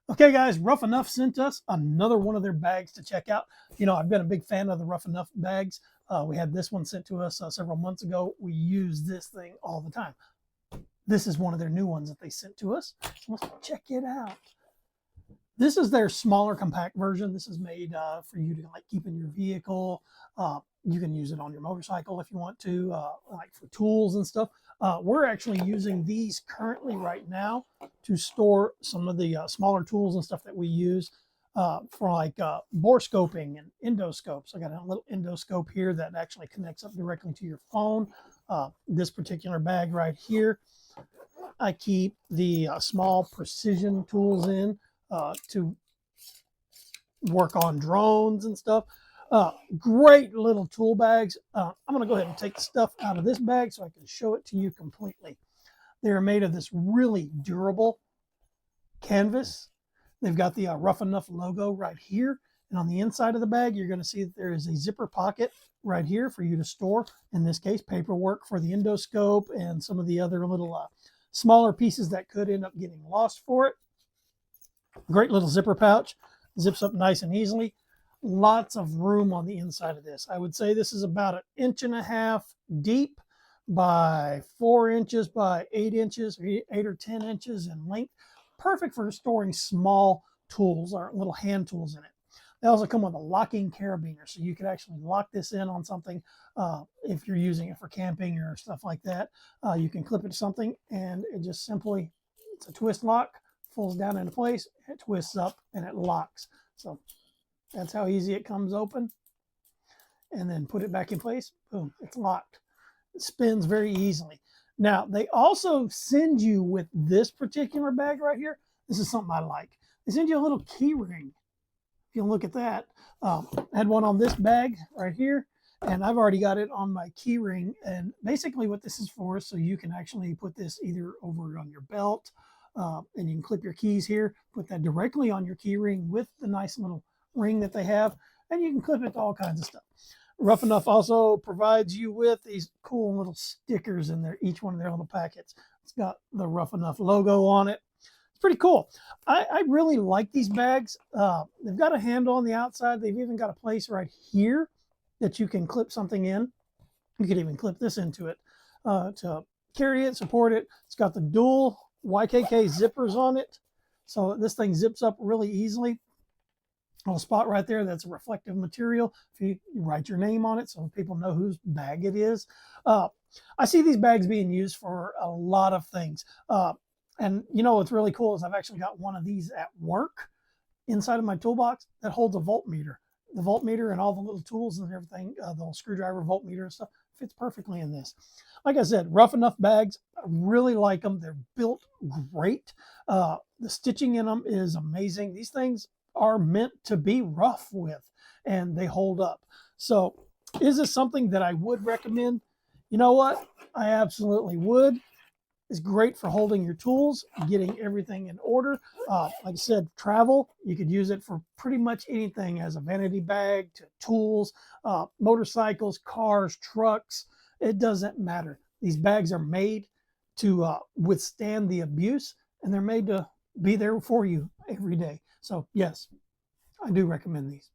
Okay, guys, Rough Enough sent us another one of their bags to check out. You know, I've been a big fan of the Rough Enough bags. We had this one sent to us several months ago. We use this thing all the time. This is one of their new ones that they sent to us. Let's check it out. This is their smaller compact version. This is made for you to like keep in your vehicle. You can use it on your motorcycle if you want to, like for tools and stuff. We're actually using these currently right now to store some of the smaller tools and stuff that we use for like bore scoping and endoscopes. I got a little endoscope here that actually connects up directly to your phone. This particular bag right here, I keep the small precision tools in to work on drones and stuff. Great little tool bags. I'm going to go ahead and take the stuff out of this bag so I can show it to you completely. They're made of this really durable canvas. They've got the Rough Enough logo right here. And on the inside of the bag, you're going to see that there is a zipper pocket right here for you to store, in this case, paperwork for the endoscope and some of the other little smaller pieces that could end up getting lost for it. Great little zipper pouch. Zips up nice and easily. Lots of room on the inside of this. I would say this is about 1.5 inches deep by 4 inches by 8 inches, 8 or 10 inches in length. Perfect for storing small tools or little hand tools in it. They also come with a locking carabiner, so you could actually lock this in on something if you're using it for camping or stuff like that. You can clip it to something and it just simply, it's a twist lock, pulls down into place, it twists up and it locks. So that's how easy it comes open. And then put it back in place, boom, it's locked. It spins very easily. Now, they also send you with this particular bag right here. This is something I like. They send you a little key ring. If you look at that, I had one on this bag right here, and I've already got it on my key ring. And basically what this is for is so you can actually put this either over on your belt, and you can clip your keys here, put that directly on your key ring with the nice little ring that they have, and you can clip it to all kinds of stuff. Rough Enough also provides you with these cool little stickers in there, each one of their little packets. It's got the Rough Enough logo on it. It's pretty cool. I really like these bags. They've got a handle on the outside. They've even got a place right here that you can clip something in. You could even clip this into it to carry it, support it. It's got the dual YKK zippers on it. So this thing zips up really easily. A little spot right there that's a reflective material. If you write your name on it so people know whose bag it is. I see these bags being used for a lot of things. And you know what's really cool is I've actually got one of these at work inside of my toolbox that holds a voltmeter. The voltmeter and all the little tools and everything, the little screwdriver, voltmeter and stuff, fits perfectly in this. Like I said, Rough Enough bags, I really like them. They're built great. The stitching in them is amazing. These things are meant to be rough with, and they hold up. So is this something that I would recommend? You know what? I absolutely would. It's great for holding your tools, getting everything in order. Like I said, travel, you could use it for pretty much anything, as a vanity bag to tools, motorcycles, cars, trucks. It doesn't matter. These bags are made to withstand the abuse, and they're made to be there for you every day. So yes, I do recommend these.